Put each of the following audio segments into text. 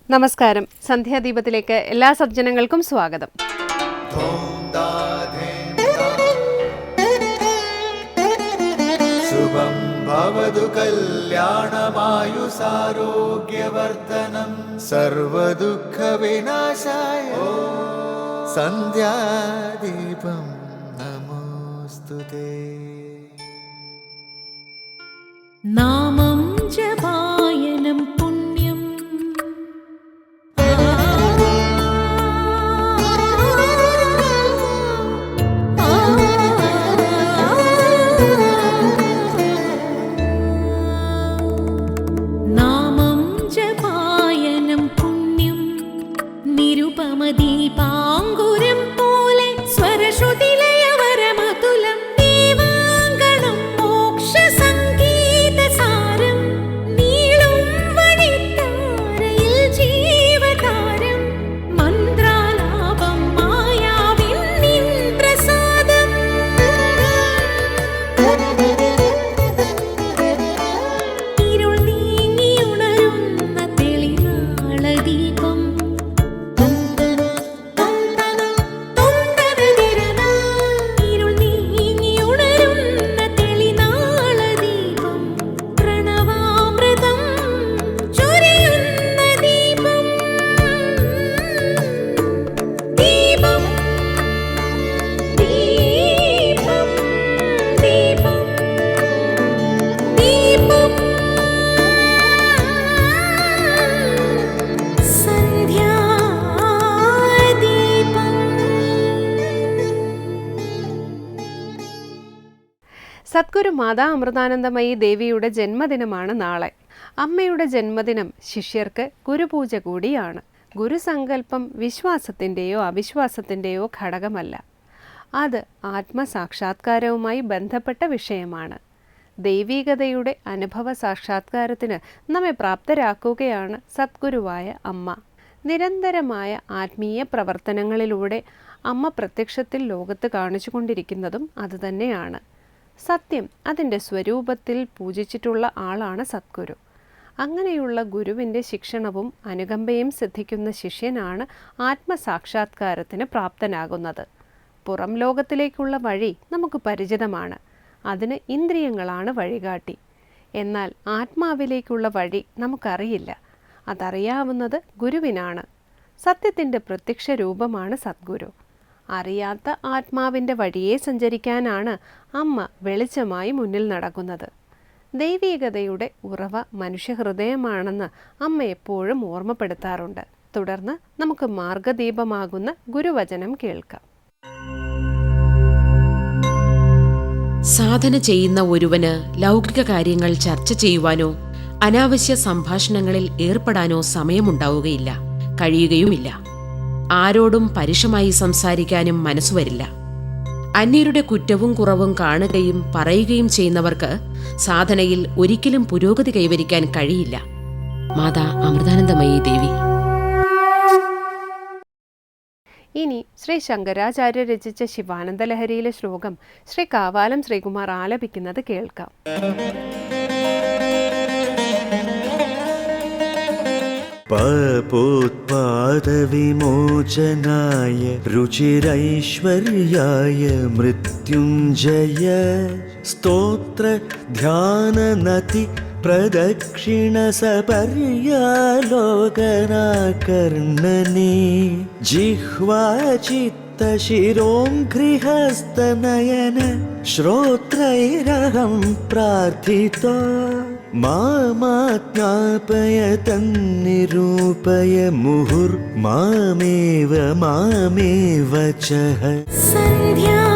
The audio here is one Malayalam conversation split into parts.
നമസ്കാരം. സന്ധ്യാദീപത്തിലേക്ക് എല്ലാ സജ്ജനങ്ങൾക്കും സ്വാഗതം. ശുഭം ഭവതു കല്യാണമായുസാരോഗ്യവർദ്ധനം സർവദുഃഖ വിനാശായ സന്ധ്യാദീപം നമോസ്തുതേ. നാമം ജപായനം പുണ്യം നാമം ജപായനം പുണ്യം നിരുപമദീപാങ്കുരം പോലെ സ്വരശ്രുതിലയവരമതുലം ദീവാങ്കണം മോക്ഷ സംഗീതസാരം നീളും വഴിത്താരയിൽ ജീവതാരം മന്ത്രാലാപം മായാവിൻ നിൻ പ്രസാദം ഇരുൾ നീങ്ങിയുണരുന്ന തെളിനാളദീപം ഇരുൾ നീങ്ങിയുണരുന്ന തെളിനാളദീപം പ്രണവാമൃതം ചൊരിയുന്ന ദീപം ദീപം ദീപം ദീപം ദീപം സന്ധ്യാദീപം. സദ്ഗുരു മാതാ അമൃതാനന്ദമയി ദേവിയുടെ ജന്മദിനമാണ് നാളെ. അമ്മയുടെ ജന്മദിനം ശിഷ്യർക്ക് ഗുരുപൂജ കൂടിയാണ്. ഗുരുസങ്കല്പം വിശ്വാസത്തിൻ്റെയോ അവിശ്വാസത്തിൻ്റെയോ ഘടകമല്ല. അത് ആത്മസാക്ഷാത്കാരവുമായി ബന്ധപ്പെട്ട വിഷയമാണ്. ദൈവീകതയുടെ അനുഭവ സാക്ഷാത്കാരത്തിന് നമ്മെ പ്രാപ്തരാക്കുകയാണ് സദ്ഗുരുവായ അമ്മ. നിരന്തരമായ ആത്മീയ പ്രവർത്തനങ്ങളിലൂടെ അമ്മ പ്രത്യക്ഷത്തിൽ ലോകത്ത് കാണിച്ചുകൊണ്ടിരിക്കുന്നതും അതുതന്നെയാണ്. സത്യം അതിൻ്റെ സ്വരൂപത്തിൽ പൂജിച്ചിട്ടുള്ള ആളാണ് സദ്ഗുരു. അങ്ങനെയുള്ള ഗുരുവിൻ്റെ ശിക്ഷണവും അനുകമ്പയും സിദ്ധിക്കുന്ന ശിഷ്യനാണ് ആത്മസാക്ഷാത്കാരത്തിന് പ്രാപ്തനാകുന്നത്. പുറം ലോകത്തിലേക്കുള്ള വഴി നമുക്ക് പരിചിതമാണ്. അതിന് ഇന്ദ്രിയങ്ങളാണ് വഴികാട്ടി. എന്നാൽ ആത്മാവിലേക്കുള്ള വഴി നമുക്കറിയില്ല. അതറിയാവുന്നത് ഗുരുവിനാണ്. സത്യത്തിൻ്റെ പ്രത്യക്ഷ രൂപമാണ് സദ്ഗുരു. അറിയാത്ത ആത്മാവിൻ്റെ വഴിയെ സഞ്ചരിക്കാനാണ് അമ്മ വെളിച്ചമായി മുന്നിൽ നടക്കുന്നത്. ദൈവീകതയുടെ ഉറവ മനുഷ്യഹൃദയമാണെന്ന് അമ്മ എപ്പോഴും ഓർമ്മപ്പെടുത്താറുണ്ട്. തുടർന്ന് നമുക്ക് മാർഗദീപമാകുന്ന ഗുരുവചനം കേൾക്കാം. സാധന ചെയ്യുന്ന ഒരുവന് ലൗകിക കാര്യങ്ങൾ ചർച്ച ചെയ്യുവാനോ അനാവശ്യ സംഭാഷണങ്ങളിൽ ഏർപ്പെടാനോ സമയമുണ്ടാവുകയില്ല, കഴിയുകയുമില്ല. ആരോടും പരുഷമായി സംസാരിക്കാനും മനസ്സുവരില്ല. അന്യരുടെ കുറ്റവും കുറവും കാണുകയും പറയുകയും ചെയ്യുന്നവർക്ക് സാധനയിൽ ഒരിക്കലും പുരോഗതി കൈവരിക്കാൻ കഴിയില്ല. മാതാ അമൃതാനന്ദമയി ദേവി. ഇനി ശ്രീ ശങ്കരാചാര്യ രചിച്ച ശിവാനന്ദലഹരിയിലെ ശ്ലോകം ശ്രീ കാവാലം ശ്രീകുമാർ ആലപിക്കുന്നത് കേൾക്കാം. പാപോത്പാദവിമോചനായ രുചിരൈശ്വര്യായ മൃത്യുഞ്ജയ സ്തോത്ര ധ്യാനനതി പ്രദക്ഷിണ സപര്യാലോകനാകർണനേ ജിഹ്വാചിത്തശിരോംഘ്രിഹസ്തനയന ശ്രോത്രൈരഹം പ്രാർത്ഥിതോ മാമാജ്ഞാപയ തന്നിരൂപയ മുഹുർമാമേവ മാമേവ ചഃ. സന്ധ്യാദീപം.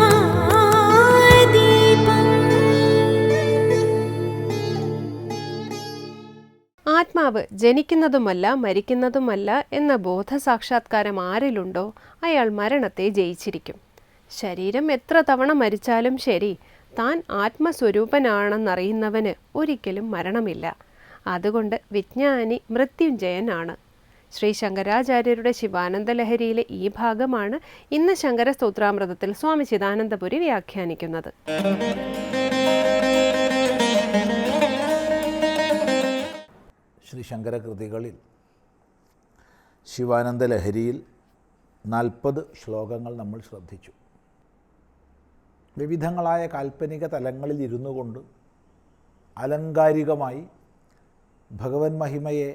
ആത്മാവ് ജനിക്കുന്നതുമല്ല മരിക്കുന്നതുമല്ല എന്ന ബോധസാക്ഷാത്കാരം ആരിലുണ്ടോ അയാൾ മരണത്തെ ജയിച്ചിരിക്കും. ശരീരം എത്ര തവണ മരിച്ചാലും ശരി, താൻ ആത്മസ്വരൂപനാണെന്നറിയുന്നവന് ഒരിക്കലും മരണമില്ല. അതുകൊണ്ട് വിജ്ഞാനി മൃത്യുഞ്ജയനാണ്. ശ്രീ ശങ്കരാചാര്യരുടെ ശിവാനന്ദലഹരിയിലെ ഈ ഭാഗമാണ് ഇന്ന് ശങ്കര സ്തോത്രാമൃതത്തിൽ സ്വാമി ചിദാനന്ദപുരി വ്യാഖ്യാനിക്കുന്നത്. ശ്രീ ശങ്കരകൃതികളിൽ ശിവാനന്ദ ലഹരിയിൽ 40 ശ്ലോകങ്ങൾ നമ്മൾ ശ്രദ്ധിച്ചു. വിവിധങ്ങളായ കാൽപ്പനിക തലങ്ങളിൽ ഇരുന്നു കൊണ്ട് അലങ്കാരികമായി ഭഗവൻ മഹിമയെ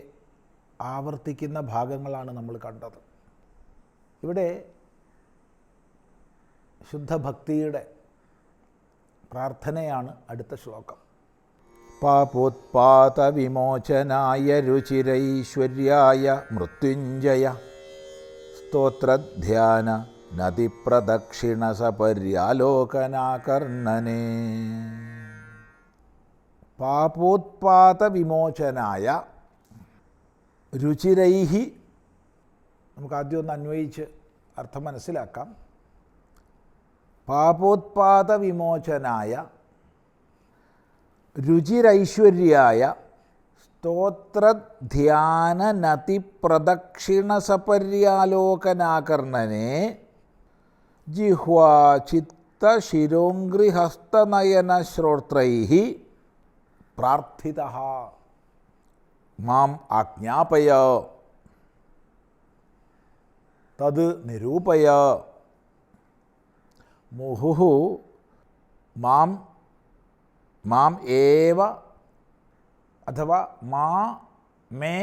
ആവർത്തിക്കുന്ന ഭാഗങ്ങളാണ് നമ്മൾ കണ്ടത്. ഇവിടെ ശുദ്ധഭക്തിയുടെ പ്രാർത്ഥനയാണ് അടുത്ത ശ്ലോകം. പാപോത്പാത വിമോചനായ രുചിരൈശ്വര്യായ മൃത്യുഞ്ജയ സ്തോത്രധ്യാന നദിപ്രദക്ഷിണ സപര്യാലോകനാകർണനേ. പാപോത്പാത വിമോചനായ രുചിരൈഹി, നമുക്ക് ആദ്യം ഒന്ന് അന്വയിച്ച് അർത്ഥം മനസ്സിലാക്കാം. പാപോത്പാത വിമോചനായ രുചിരൈശ്വര്യായ സ്തോത്രധ്യാന നതിപ്രദക്ഷിണ സപര്യാലോകനാകർണനേ ജിഹ്വാ ചിത്ത ശിരോംഗ്രിഹസ്തനയന ശ്രോത്രൈഃ പ്രാർത്ഥിതഃ മാം ആജ്ഞാപയ തത് നിരൂപയ മുഹുഃ മാം ഏവ അഥവാ മാ മേ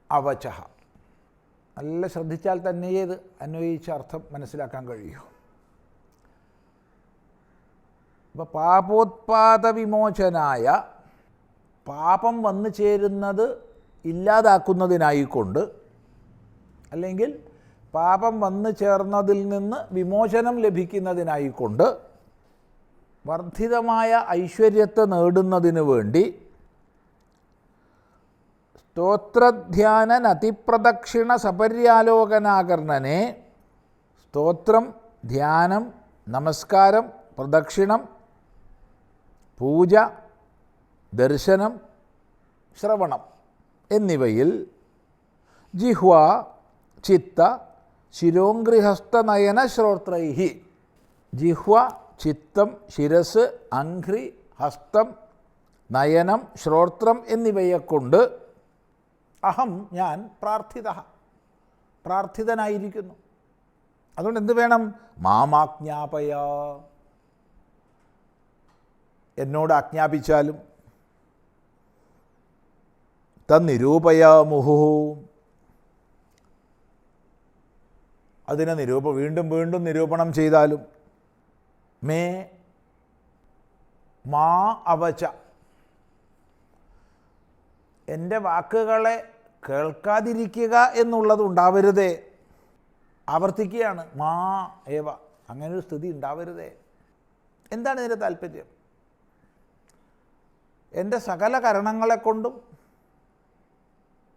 അവചഃ. നല്ല ശ്രദ്ധിച്ചാൽ തന്നെ ഇത് അന്വയിച്ച അർത്ഥം മനസ്സിലാക്കാൻ കഴിയും. അപ്പോൾ പാപോത്പാത വിമോചനായ, പാപം വന്നു ചേരുന്നത് ഇല്ലാതാക്കുന്നതിനായിക്കൊണ്ട്, അല്ലെങ്കിൽ പാപം വന്നു ചേർന്നതിൽ നിന്ന് വിമോചനം ലഭിക്കുന്നതിനായിക്കൊണ്ട്, വർദ്ധിതമായ ഐശ്വര്യത്തെ നേടുന്നതിന് വേണ്ടി സ്തോത്രധ്യാന നതിപ്രദക്ഷിണ സപര്യാലോകനാകർണനെ, സ്തോത്രം, ധ്യാനം, നമസ്കാരം, പ്രദക്ഷിണം, പൂജ, ദർശനം, ശ്രവണം എന്നിവയിൽ ജിഹ്വ ചിത്ത ശിരോംഗ്രിഹസ്തനയന ശ്രോത്രൈഹി, ജിഹ്വ, ചിത്തം, ശിരസ്, അംഘ്രി, ഹസ്തം, നയനം, ശ്രോത്രം എന്നിവയെക്കൊണ്ട് അഹം, ഞാൻ, പ്രാർത്ഥിതനായിരിക്കുന്നു. അതുകൊണ്ട് എന്ത് വേണം? മാമാജ്ഞാപയ, എന്നോട് ആജ്ഞാപിച്ചാലും, തന്നിരൂപയ മുഹുഃ, അതിനെ വീണ്ടും വീണ്ടും നിരൂപണം ചെയ്താലും, മേ മാ അവച, എൻ്റെ വാക്കുകളെ കേൾക്കാതിരിക്കുക എന്നുള്ളത് ഉണ്ടാവരുതേ. ആവർത്തിക്കുകയാണ്, മാ ഏവ, അങ്ങനൊരു സ്ഥിതി ഉണ്ടാവരുതേ. എന്താണ് ഇതിൻ്റെ താല്പര്യം? എൻ്റെ സകല കരണങ്ങളെക്കൊണ്ടും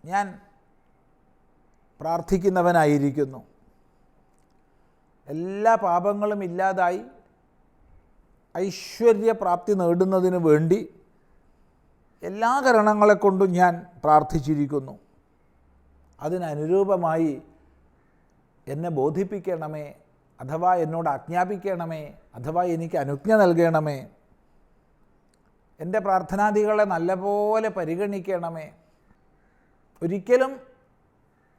ഞാൻ പ്രാർത്ഥിക്കുന്നവനായിരിക്കുന്നു. എല്ലാ പാപങ്ങളും ഇല്ലാതായി ഐശ്വര്യപ്രാപ്തി നേടുന്നതിന് വേണ്ടി എല്ലാ കരണങ്ങളെക്കൊണ്ടും ഞാൻ പ്രാർത്ഥിച്ചിരിക്കുന്നു. അതിനനുരൂപമായി എന്നെ ബോധിപ്പിക്കണമേ, അഥവാ എന്നോട് ആജ്ഞാപിക്കണമേ, അഥവാ എനിക്ക് അനുജ്ഞ നൽകണമേ. എൻ്റെ പ്രാർത്ഥനാദികളെ നല്ലപോലെ പരിഗണിക്കണമേ. ഒരിക്കലും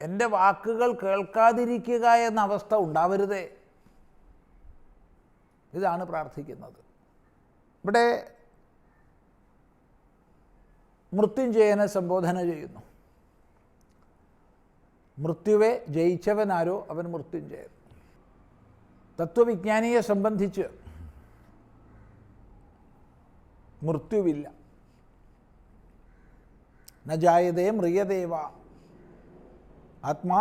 എൻ്റെ വാക്കുകൾ കേൾക്കാതിരിക്കുക എന്ന അവസ്ഥ ഉണ്ടാവരുതേ. ഇതാണ് പ്രാർത്ഥിക്കുന്നത്. ഇവിടെ മൃത്യുഞ്ജയനെ സംബോധന ചെയ്യുന്നു. മൃത്യുവെ ജയിച്ചവനാരോ അവൻ മൃത്യുഞ്ജയൻ. തത്വവിജ്ഞാനിയെ സംബന്ധിച്ച് മൃത്യുവില്ല. ന ജായതേ മ്രിയതേവ, ആത്മാ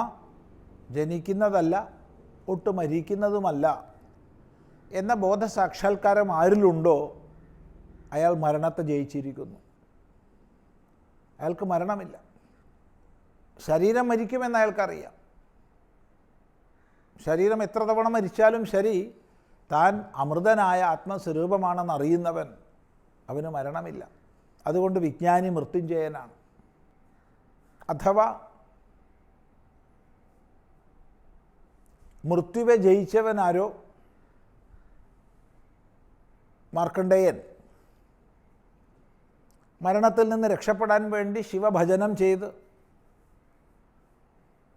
ജനിക്കുന്നതല്ല, ഒട്ട് മരിക്കുന്നതുമല്ല എന്ന ബോധസാക്ഷാത്കാരം ആരിലുണ്ടോ അയാൾ മരണത്തെ ജയിച്ചിരിക്കുന്നു. അയാൾക്ക് മരണമില്ല. ശരീരം മരിക്കുമെന്ന് അയാൾക്കറിയാം. ശരീരം എത്ര തവണ മരിച്ചാലും ശരി, താൻ അമൃതനായ ആത്മസ്വരൂപമാണെന്ന് അറിയുന്നവൻ, അവന് മരണമില്ല. അതുകൊണ്ട് വിജ്ഞാനി മൃത്യുഞ്ജയനാണ്. അഥവാ മൃത്യുവെ ജയിച്ചവനാരോ മാർക്കണ്ഡേയൻ. മരണത്തിൽ നിന്ന് രക്ഷപ്പെടാൻ വേണ്ടി ശിവഭജനം ചെയ്ത്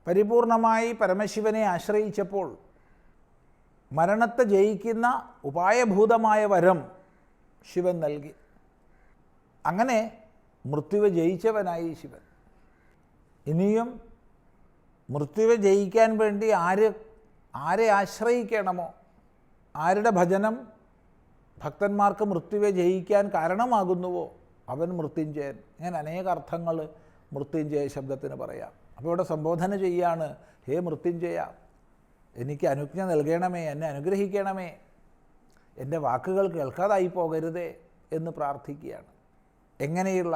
പരിപൂർണമായി പരമശിവനെ ആശ്രയിച്ചപ്പോൾ മരണത്തെ ജയിക്കുന്ന ഉപായഭൂതമായ വരം ശിവൻ നൽകി. അങ്ങനെ മൃത്യുവെ ജയിച്ചവനായി ശിവൻ. ഇനിയും മൃത്യുവെ ജയിക്കാൻ വേണ്ടി ആരെ ആശ്രയിക്കണമോ, ആരുടെ ഭജനം ഭക്തന്മാർക്ക് മൃത്യുവെ ജയിക്കാൻ കാരണമാകുന്നുവോ അവൻ മൃത്യുഞ്ജയൻ. ഞാൻ അനേക അർത്ഥങ്ങൾ മൃത്യുഞ്ജയ ശബ്ദത്തിന് പറയാം. അപ്പോൾ ഇവിടെ സംബോധന ചെയ്യാണ്, ഹേ മൃത്യുഞ്ജയ, എനിക്ക് അനുജ്ഞ നൽകണമേ, എന്നെ അനുഗ്രഹിക്കണമേ, എൻ്റെ വാക്കുകൾ കേൾക്കാതായി പോകരുതേ എന്ന് പ്രാർത്ഥിക്കുകയാണ്. എങ്ങനെയുള്ള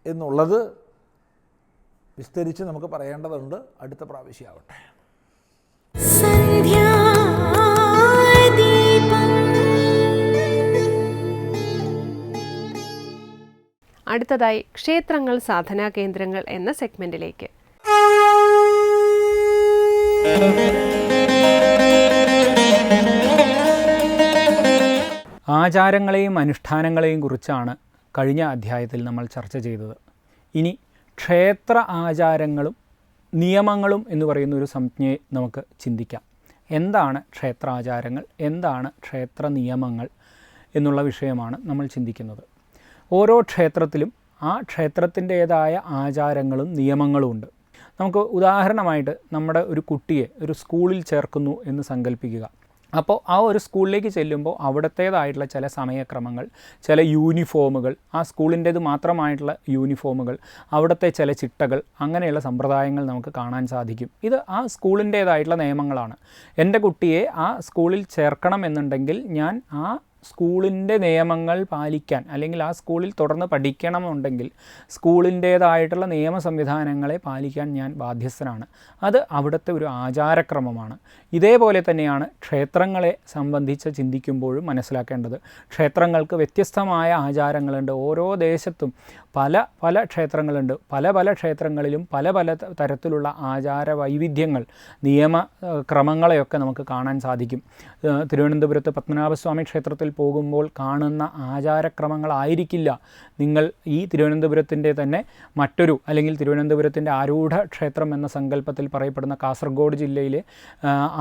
എന്നുള്ളത് വിസ്തരിച്ച് നമുക്ക് പറയേണ്ടതുണ്ട്. അടുത്ത പ്രാവശ്യമാവട്ടെ. അടുത്തതായി ക്ഷേത്രങ്ങൾ സാധനാ കേന്ദ്രങ്ങൾ എന്ന സെഗ്മെന്റിലേക്ക്. ആചാരങ്ങളെയും അനുഷ്ഠാനങ്ങളെയും കുറിച്ചാണ് കഴിഞ്ഞ അധ്യായത്തിൽ നമ്മൾ ചർച്ച ചെയ്തത്. ഇനി ക്ഷേത്ര ആചാരങ്ങളും നിയമങ്ങളും എന്ന് പറയുന്ന ഒരു സംജ്ഞയെ നമുക്ക് ചിന്തിക്കാം. എന്താണ് ക്ഷേത്രാചാരങ്ങൾ, എന്താണ് ക്ഷേത്ര നിയമങ്ങൾ എന്നുള്ള വിഷയമാണ് നമ്മൾ ചിന്തിക്കുന്നത്. ഓരോ ക്ഷേത്രത്തിലും ആ ക്ഷേത്രത്തിൻ്റേതായ ആചാരങ്ങളും നിയമങ്ങളും ഉണ്ട്. നമുക്ക് ഉദാഹരണമായിട്ട് നമ്മുടെ ഒരു കുട്ടിയെ ഒരു സ്കൂളിൽ ചേർക്കുന്നു എന്ന് സങ്കല്പിക്കുക. അപ്പോൾ ആ ഒരു സ്കൂളിലേക്ക് ചെല്ലുമ്പോൾ അവിടത്തേതായിട്ടുള്ള ചില സമയക്രമങ്ങൾ, ചില യൂണിഫോമുകൾ, ആ സ്കൂളിൻ്റേത് മാത്രമായിട്ടുള്ള യൂണിഫോമുകൾ, അവിടുത്തെ ചില ചിട്ടകൾ, അങ്ങനെയുള്ള സമ്പ്രദായങ്ങൾ നമുക്ക് കാണാൻ സാധിക്കും. ഇത് ആ സ്കൂളിൻ്റേതായിട്ടുള്ള നിയമങ്ങളാണ്. എൻ്റെ കുട്ടിയെ ആ സ്കൂളിൽ ചേർക്കണം എന്നുണ്ടെങ്കിൽ ഞാൻ ആ സ്കൂളിൻ്റെ നിയമങ്ങൾ പാലിക്കാൻ, അല്ലെങ്കിൽ ആ സ്കൂളിൽ തുടർന്ന് പഠിക്കണമെന്നുണ്ടെങ്കിൽ സ്കൂളിൻ്റേതായിട്ടുള്ള നിയമ സംവിധാനങ്ങളെ പാലിക്കാൻ ഞാൻ ബാധ്യസ്ഥനാണ്. അത് അവിടുത്തെ ഒരു ആചാരക്രമമാണ്. ഇതേപോലെ തന്നെയാണ് ക്ഷേത്രങ്ങളെ സംബന്ധിച്ച് ചിന്തിക്കുമ്പോഴും മനസ്സിലാക്കേണ്ടത്. ക്ഷേത്രങ്ങൾക്ക് വ്യത്യസ്തമായ ആചാരങ്ങളുണ്ട്. ഓരോ ദേശത്തും പല ക്ഷേത്രങ്ങളുണ്ട്. പല ക്ഷേത്രങ്ങളിലും പല തരത്തിലുള്ള ആചാര വൈവിധ്യങ്ങൾ, നിയമക്രമങ്ങളെയൊക്കെ നമുക്ക് കാണാൻ സാധിക്കും. തിരുവനന്തപുരത്ത് പത്മനാഭസ്വാമി ക്ഷേത്രത്തിൽ പോകുമ്പോൾ കാണുന്ന ആചാരക്രമങ്ങളായിരിക്കില്ല നിങ്ങൾ ഈ തിരുവനന്തപുരത്തിൻ്റെ തന്നെ മറ്റൊരു, അല്ലെങ്കിൽ തിരുവനന്തപുരത്തിൻ്റെ ആരൂഢ ക്ഷേത്രം എന്ന സങ്കല്പത്തിൽ പറയപ്പെടുന്ന കാസർഗോഡ് ജില്ലയിലെ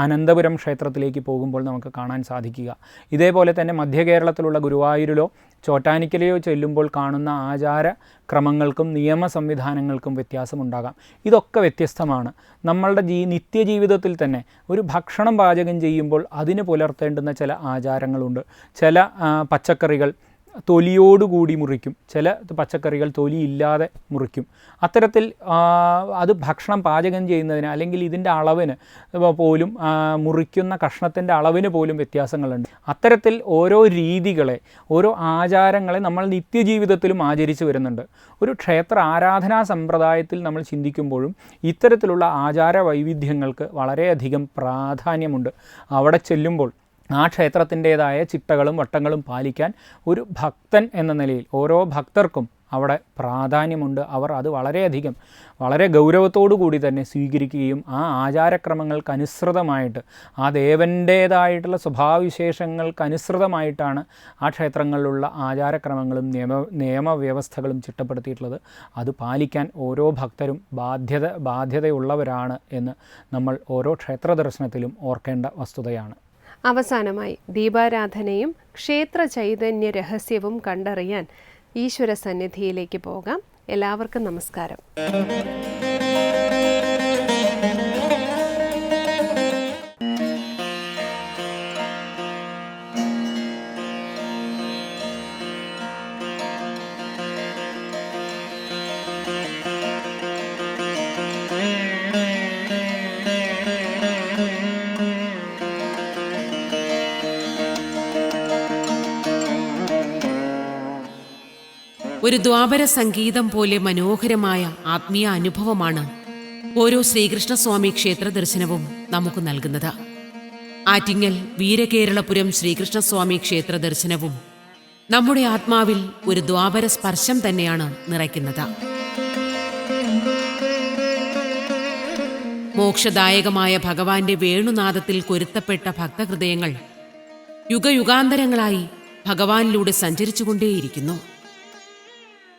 അനന്തപുരം ക്ഷേത്രത്തിലേക്ക് പോകുമ്പോൾ നമുക്ക് കാണാൻ സാധിക്കുക. ഇതേപോലെ തന്നെ മധ്യ കേരളത്തിലുള്ള ഗുരുവായൂരിലോ ചോറ്റാനിക്കലയോ ചെല്ലുമ്പോൾ കാണുന്ന ആചാര ക്രമങ്ങൾക്കും നിയമ സംവിധാനങ്ങൾക്കും വ്യത്യാസമുണ്ടാകാം. ഇതൊക്കെ വ്യത്യസ്തമാണ്. നമ്മളുടെ നിത്യജീവിതത്തിൽ തന്നെ ഒരു ഭക്ഷണം പാചകം ചെയ്യുമ്പോൾ അതിന് പുലർത്തേണ്ടുന്ന ചില ആചാരങ്ങളുണ്ട്. ചില പച്ചക്കറികൾ തൊലിയോടുകൂടി മുറിക്കും, ചില പച്ചക്കറികൾ തൊലിയില്ലാതെ മുറിക്കും. അത്തരത്തിൽ അത് ഭക്ഷണം പാചകം ചെയ്യുന്നതിന്, അല്ലെങ്കിൽ ഇതിൻ്റെ അളവിന് പോലും, മുറിക്കുന്ന കഷ്ണത്തിൻ്റെ അളവിന് പോലും വ്യത്യാസങ്ങളുണ്ട്. അത്തരത്തിൽ ഓരോ രീതികളെ, ഓരോ ആചാരങ്ങളെ നമ്മൾ നിത്യജീവിതത്തിലും ആചരിച്ചു വരുന്നുണ്ട്. ഒരു ക്ഷേത്ര ആരാധനാ സമ്പ്രദായത്തിൽ നമ്മൾ ചിന്തിക്കുമ്പോഴും ഇത്തരത്തിലുള്ള ആചാര വൈവിധ്യങ്ങൾക്ക് വളരെയധികം പ്രാധാന്യമുണ്ട്. അവിടെ ചെല്ലുമ്പോൾ ആ ക്ഷേത്രത്തിൻ്റേതായ ചിട്ടകളും വട്ടങ്ങളും പാലിക്കാൻ ഒരു ഭക്തൻ എന്ന നിലയിൽ ഓരോ ഭക്തർക്കും അവിടെ പ്രാധാന്യമുണ്ട്. അവർ അത് വളരെ ഗൗരവത്തോടു കൂടി തന്നെ സ്വീകരിക്കുകയും ആ ആചാരക്രമങ്ങൾക്കനുസൃതമായിട്ട്, ആ ദേവൻ്റേതായിട്ടുള്ള സ്വഭാവവിശേഷങ്ങൾക്കനുസൃതമായിട്ടാണ് ആ ക്ഷേത്രങ്ങളിലുള്ള ആചാരക്രമങ്ങളും നിയമവ്യവസ്ഥകളും ചിട്ടപ്പെടുത്തിയിട്ടുള്ളത്. അത് പാലിക്കാൻ ഓരോ ഭക്തരും ബാധ്യതയുള്ളവരാണ് എന്ന് നമ്മൾ ഓരോ ക്ഷേത്ര ദർശനത്തിലും ഓർക്കേണ്ട വസ്തുതയാണ്. അവസാനമായി ദീപാരാധനയും ക്ഷേത്ര ചൈതന്യ രഹസ്യവും കണ്ടറിയാൻ ഈശ്വര സന്നിധിയിലേക്ക് പോകാം. എല്ലാവർക്കും നമസ്കാരം. ഒരു ദ്വാപര സംഗീതം പോലെ മനോഹരമായ ആത്മീയ അനുഭവമാണ് ഓരോ ശ്രീകൃഷ്ണസ്വാമി ക്ഷേത്ര ദർശനവും നമുക്ക് നൽകുന്നത്. ആറ്റിങ്ങൽ വീരകേരളപുരം ശ്രീകൃഷ്ണസ്വാമി ക്ഷേത്ര ദർശനവും നമ്മുടെ ആത്മാവിൽ ഒരു ദ്വാപര സ്പർശം തന്നെയാണ് നിറയ്ക്കുന്നത്. മോക്ഷദായകമായ ഭഗവാന്റെ വേണുനാദത്തിൽ കൊരുത്തപ്പെട്ട ഭക്തഹൃദയങ്ങൾ യുഗയുഗാന്തരങ്ങളായി ഭഗവാനിലൂടെ സഞ്ചരിച്ചുകൊണ്ടേയിരിക്കുന്നു.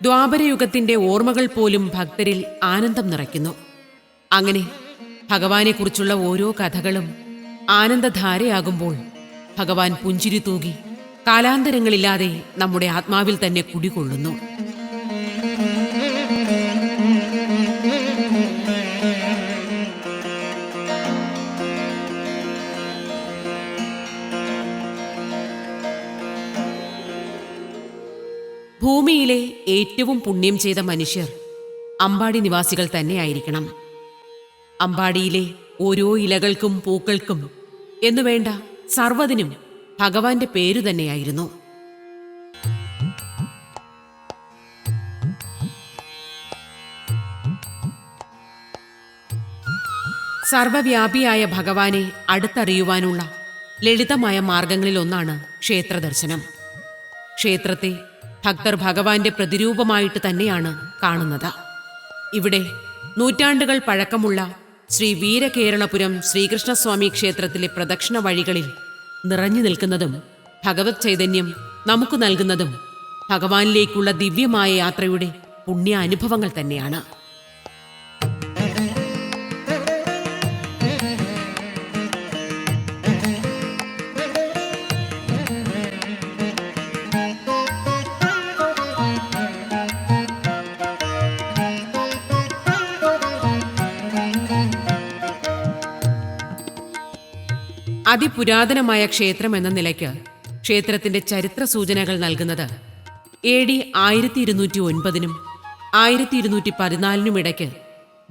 ദ്വാപരയുഗത്തിന്റെ ഓർമ്മകൾ പോലും ഭക്തരിൽ ആനന്ദം നിറയ്ക്കുന്നു. അങ്ങനെ ഭഗവാനെക്കുറിച്ചുള്ള ഓരോ കഥകളും ആനന്ദധാരയാകുമ്പോൾ ഭഗവാൻ പുഞ്ചിരി തൂകി കാലാന്തരങ്ങളില്ലാതെ നമ്മുടെ ആത്മാവിൽ തന്നെ കുടികൊള്ളുന്നു. ഭൂമിയിലെ ഏറ്റവും പുണ്യം ചെയ്ത മനുഷ്യർ അമ്പാടി നിവാസികൾ തന്നെയായിരിക്കണം. അമ്പാടിയിലെ ഓരോ ഇലകൾക്കും പൂക്കൾക്കും എന്നുവേണ്ട സർവ്വതിനും ഭഗവാന്റെ പേരു തന്നെയായിരുന്നു. സർവവ്യാപിയായ ഭഗവാനെ അടുത്തറിയുവാനുള്ള ലളിതമായ മാർഗങ്ങളിലൊന്നാണ് ക്ഷേത്രദർശനം. ക്ഷേത്രത്തെ ഭക്തർ ഭഗവാന്റെ പ്രതിരൂപമായിട്ട് തന്നെയാണ് കാണുന്നത്. ഇവിടെ നൂറ്റാണ്ടുകൾ പഴക്കമുള്ള ശ്രീ വീരകേരളപുരം ശ്രീകൃഷ്ണസ്വാമി ക്ഷേത്രത്തിലെ പ്രദക്ഷിണ വഴികളിൽ നിറഞ്ഞു നിൽക്കുന്നതും ഭഗവത് ചൈതന്യം നമുക്ക് നൽകുന്നതും ഭഗവാനിലേക്കുള്ള ദിവ്യമായ യാത്രയുടെ പുണ്യ അനുഭവങ്ങൾ തന്നെയാണ്. അതിപുരാതനമായ ക്ഷേത്രം എന്ന നിലയ്ക്ക് ക്ഷേത്രത്തിന്റെ ചരിത്ര സൂചനകൾ നൽകുന്നത് AD 1209 1214 ഇടയ്ക്ക്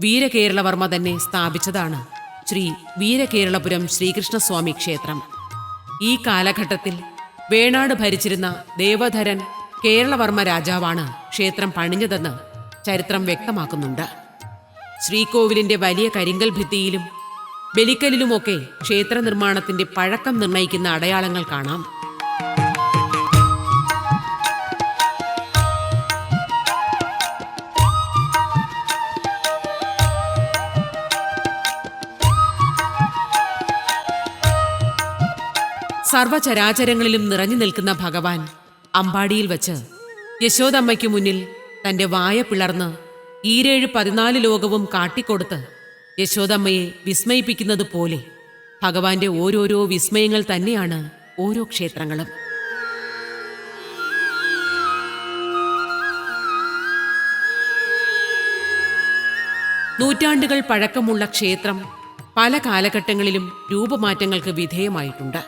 വീരകേരളവർമ്മ തന്നെ സ്ഥാപിച്ചതാണ് ശ്രീ വീരകേരളപുരം ശ്രീകൃഷ്ണസ്വാമി ക്ഷേത്രം. ഈ കാലഘട്ടത്തിൽ വേണാട് ഭരിച്ചിരുന്ന ദേവധരൻ കേരളവർമ്മ രാജാവാണ് ക്ഷേത്രം പണിഞ്ഞതെന്ന് ചരിത്രം വ്യക്തമാക്കുന്നുണ്ട്. ശ്രീകോവിലിന്റെ വലിയ കരിങ്കൽ ഭിത്തിയിലും ബലിക്കലിലുമൊക്കെ ക്ഷേത്ര നിർമ്മാണത്തിന്റെ പഴക്കം നിർണയിക്കുന്ന അടയാളങ്ങൾ കാണാം. സർവചരാചരങ്ങളിലും നിറഞ്ഞു നിൽക്കുന്ന ഭഗവാൻ അമ്പാടിയിൽ വച്ച് യശോദമ്മയ്ക്കു മുന്നിൽ തന്റെ വായ പിളർന്ന് 14 ലോകവും കാട്ടിക്കൊടുത്ത് യശോദമ്മയെ വിസ്മയിപ്പിക്കുന്നത് പോലെ ഭഗവാന്റെ ഓരോരോ വിസ്മയങ്ങൾ തന്നെയാണ് ഓരോ ക്ഷേത്രങ്ങളും. നൂറ്റാണ്ടുകൾ പഴക്കമുള്ള ക്ഷേത്രം പല കാലഘട്ടങ്ങളിലും രൂപമാറ്റങ്ങൾക്ക് വിധേയമായിട്ടുണ്ട്.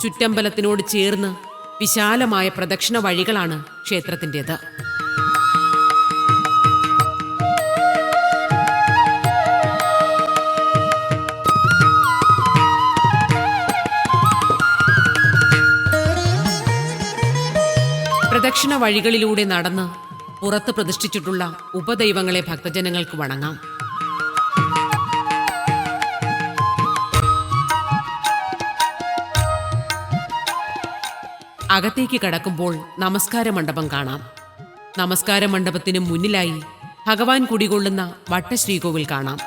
ചുറ്റമ്പലത്തിനോട് ചേർന്ന് വിശാലമായ പ്രദക്ഷിണ വഴികളാണ് ക്ഷേത്രത്തിൻ്റെത്. പ്രദക്ഷിണ വഴികളിലൂടെ നടന്ന് പുറത്ത് പ്രതിഷ്ഠിച്ചിട്ടുള്ള ഉപദൈവങ്ങളെ ഭക്തജനങ്ങൾക്ക് വണങ്ങാം. അകത്തേക്ക് കടക്കുമ്പോൾ നമസ്കാര മണ്ഡപം കാണാം. നമസ്കാര മണ്ഡപത്തിന് മുന്നിലായി ഭഗവാൻ കുടികൊള്ളുന്ന വട്ടശ്രീകോവിൽ കാണാം.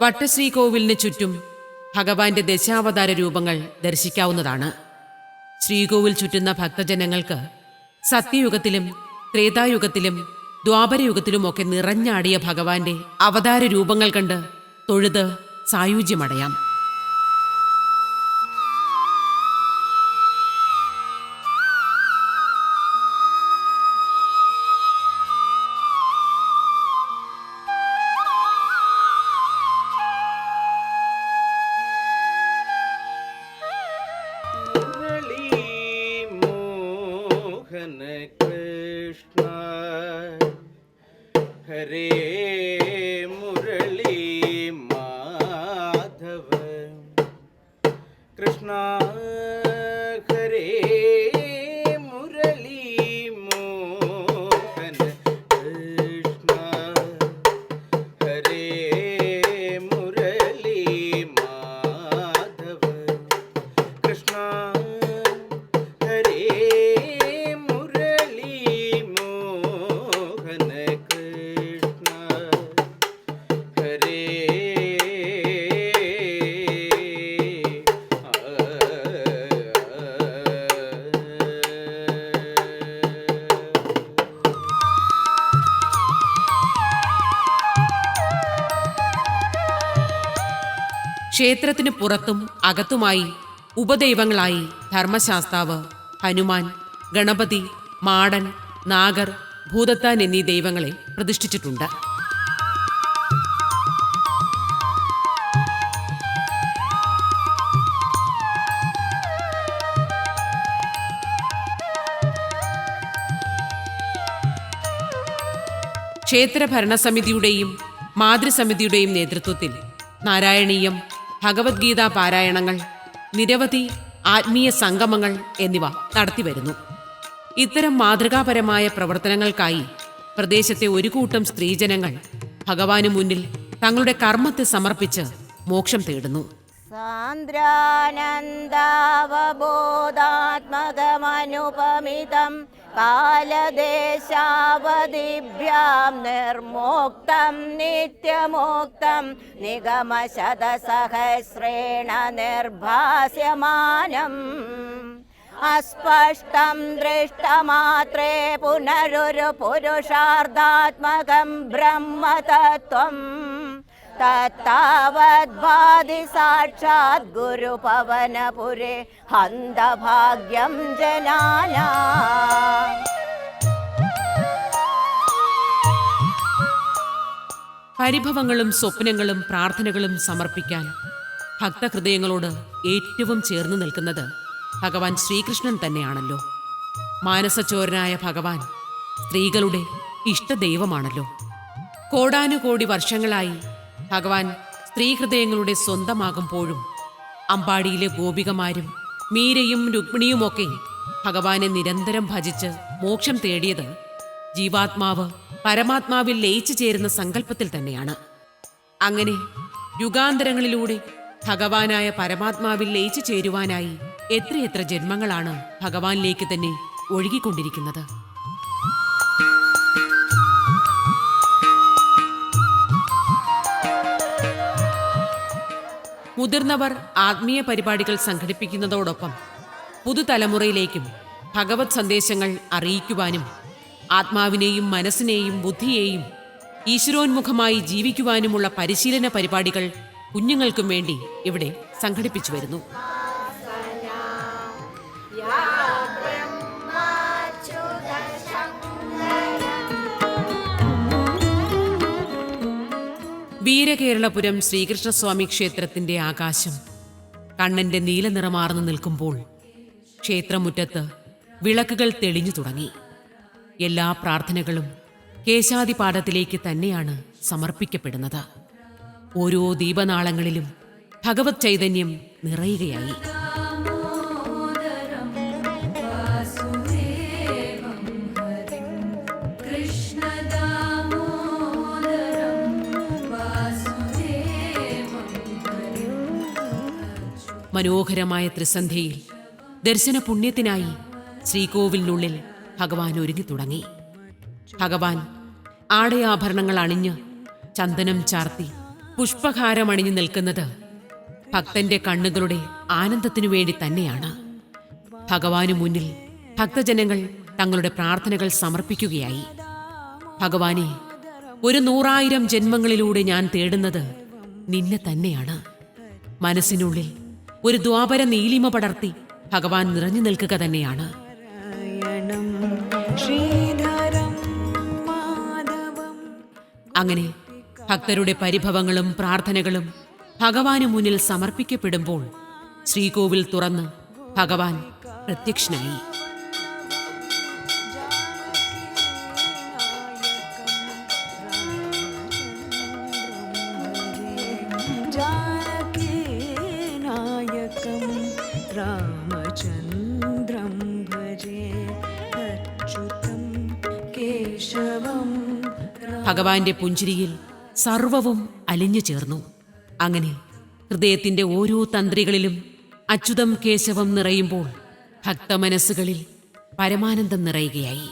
വട്ടശ്രീകോവിലിന് ചുറ്റും ഭഗവാന്റെ ദശാവതാര രൂപങ്ങൾ ദർശിക്കാവുന്നതാണ്. ശ്രീകോവിൽ ചുറ്റുന്ന ഭക്തജനങ്ങൾക്ക് സത്യയുഗത്തിലും ത്രേതായുഗത്തിലും ദ്വാപരയുഗത്തിലുമൊക്കെ നിറഞ്ഞാടിയ ഭഗവാന്റെ അവതാര രൂപങ്ങൾ കണ്ട് തൊഴുത് സായുജ്യമടയാം. कृष्ण हरे मुरली माधव कृष्ण हरे मुरली मोहन कृष्ण हरे मुरली माधव कृष्ण हरे ക്ഷേത്രത്തിന് പുറത്തും അകത്തുമായി ഉപദൈവങ്ങളായി ധർമ്മശാസ്താവ്, ഹനുമാൻ, ഗണപതി, മാടൻ, നാഗർ, ഭൂതത്താൻ എന്നീ ദൈവങ്ങളെ പ്രതിഷ്ഠിച്ചിട്ടുണ്ട്. ക്ഷേത്ര ഭരണസമിതിയുടെയും മാതൃസമിതിയുടെയും നേതൃത്വത്തിൽ നാരായണീയം, ഭഗവത്ഗീത പാരായണങ്ങൾ, നിരവധി ആത്മീയ സംഗമങ്ങൾ എന്നിവ നടത്തിവരുന്നു. ഇത്തരം മാതൃകാപരമായ പ്രവർത്തനങ്ങൾക്കായി പ്രദേശത്തെ ഒരു കൂട്ടം സ്ത്രീജനങ്ങൾ ഭഗവാന് മുന്നിൽ തങ്ങളുടെ കർമ്മത്തെ സമർപ്പിച്ച് മോക്ഷം തേടുന്നു. സാന്ദ്രാനന്ദാവബോധാത്മകമനുപമിതം കാലദേശാവധിഭ്യാം നിർമുക്തം നിത്യമോക്തം നിഗമശതസഹസ്രേണ നിർഭാസ്യമാനം അസ്പഷ്ടം ദൃഷ്ടമാത്രേ പുനരുരു പുരുഷാർത്ഥാത്മകം ബ്രഹ്മതത്വം തത്താവദ്ഭാതി സാക്ഷാത് ഗുരുപവനപുരേ ഹന്തഭാഗ്യം ജനാനാം. പരിഭവങ്ങളും സ്വപ്നങ്ങളും പ്രാർത്ഥനകളും സമർപ്പിക്കാൻ ഭക്തഹൃദയങ്ങളോട് ഏറ്റവും ചേർന്ന് നിൽക്കുന്നത് ഭഗവാൻ ശ്രീകൃഷ്ണൻ തന്നെയാണല്ലോ. മാനസചോരനായ ഭഗവാൻ സ്ത്രീകളുടെ ഇഷ്ടദൈവമാണല്ലോ. കോടാനുകോടി വർഷങ്ങളായി ഭഗവാൻ സ്ത്രീഹൃദയങ്ങളുടെ സ്വന്തമാകുമ്പോഴും അമ്പാടിയിലെ ഗോപികമാരും മീരയും രുക്മിണിയുമൊക്കെ ഭഗവാനെ നിരന്തരം ഭജിച്ച് മോക്ഷം തേടിയത് ജീവാത്മാവ് പരമാത്മാവിൽ ലയിച്ചു ചേരുന്ന സങ്കല്പത്തിൽ തന്നെയാണ്. അങ്ങനെ യുഗാന്തരങ്ങളിലൂടെ ഭഗവാനായ പരമാത്മാവിൽ ലയിച്ചു ചേരുവാനായി എത്രയെത്ര ജന്മങ്ങളാണ് ഭഗവാനിലേക്ക് തന്നെ ഒഴുകിക്കൊണ്ടിരിക്കുന്നത്. മുതിർന്നവർ ആത്മീയ പരിപാടികൾ സംഘടിപ്പിക്കുന്നതോടൊപ്പം പുതുതലമുറയിലേക്കും ഭഗവത് സന്ദേശങ്ങൾ അറിയിക്കുവാനും ആത്മാവിനെയും മനസ്സിനെയും ബുദ്ധിയെയും ഈശ്വരോന്മുഖമായി ജീവിക്കുവാനുമുള്ള പരിശീലന പരിപാടികൾ കുഞ്ഞുങ്ങൾക്കും വേണ്ടി ഇവിടെ സംഘടിപ്പിച്ചു വരുന്നു. വീരകേരളപുരം ശ്രീകൃഷ്ണസ്വാമി ക്ഷേത്രത്തിന്റെ ആകാശം കണ്ണന്റെ നീലനിറമാർന്നു നിൽക്കുമ്പോൾ ക്ഷേത്രമുറ്റത്ത് വിളക്കുകൾ തെളിഞ്ഞു തുടങ്ങി. എല്ലാ പ്രാർത്ഥനകളും കേശാദിപാഠത്തിലേക്ക് തന്നെയാണ് സമർപ്പിക്കപ്പെടുന്നത്. ഓരോ ദീപനാളങ്ങളിലും ഭഗവത് ചൈതന്യം നിറയുകയായി. മനോഹരമായ ത്രിസന്ധ്യയിൽ ദർശന പുണ്യത്തിനായി ശ്രീകോവിലിനുള്ളിൽ ഭഗവാൻ ഒരുങ്ങിത്തുടങ്ങി. ഭഗവാൻ ആടയാഭരണങ്ങൾ അണിഞ്ഞ് ചന്ദനം ചാർത്തി പുഷ്പഹാരമണിഞ്ഞു നിൽക്കുന്നത് ഭക്തന്റെ കണ്ണുകളുടെ ആനന്ദത്തിനു വേണ്ടി തന്നെയാണ്. ഭഗവാനു മുന്നിൽ ഭക്തജനങ്ങൾ തങ്ങളുടെ പ്രാർത്ഥനകൾ സമർപ്പിക്കുകയായി. ഭഗവാനെ, ഒരു 100,000 ജന്മങ്ങളിലൂടെ ഞാൻ തേടുന്നത് നിന്നെ തന്നെയാണ്. മനസ്സിനുള്ളിൽ ഒരു ദ്വാപര നീലിമ പടർത്തി ഭഗവാൻ നിറഞ്ഞു നിൽക്കുക തന്നെയാണ്. അങ്ങനെ ഭക്തരുടെ പരിഭവങ്ങളും പ്രാർത്ഥനകളും ഭഗവാനു മുന്നിൽ സമർപ്പിക്കപ്പെടുമ്പോൾ ശ്രീകോവിൽ തുറന്ന് ഭഗവാൻ പ്രത്യക്ഷനായി. രാമചന്ദ്രം ഭജേ അച്യുതം കേശവം. ഭഗവാന്റെ പുഞ്ചിരിയിൽ സർവവും അലിഞ്ഞു ചേർന്നു. അങ്ങനെ ഹൃദയത്തിന്റെ ഓരോ തന്ത്രികളിലും അച്യുതം കേശവം നിറയുമ്പോൾ ഭക്തമനസ്സുകളിൽ പരമാനന്ദം നിറയുകയായി.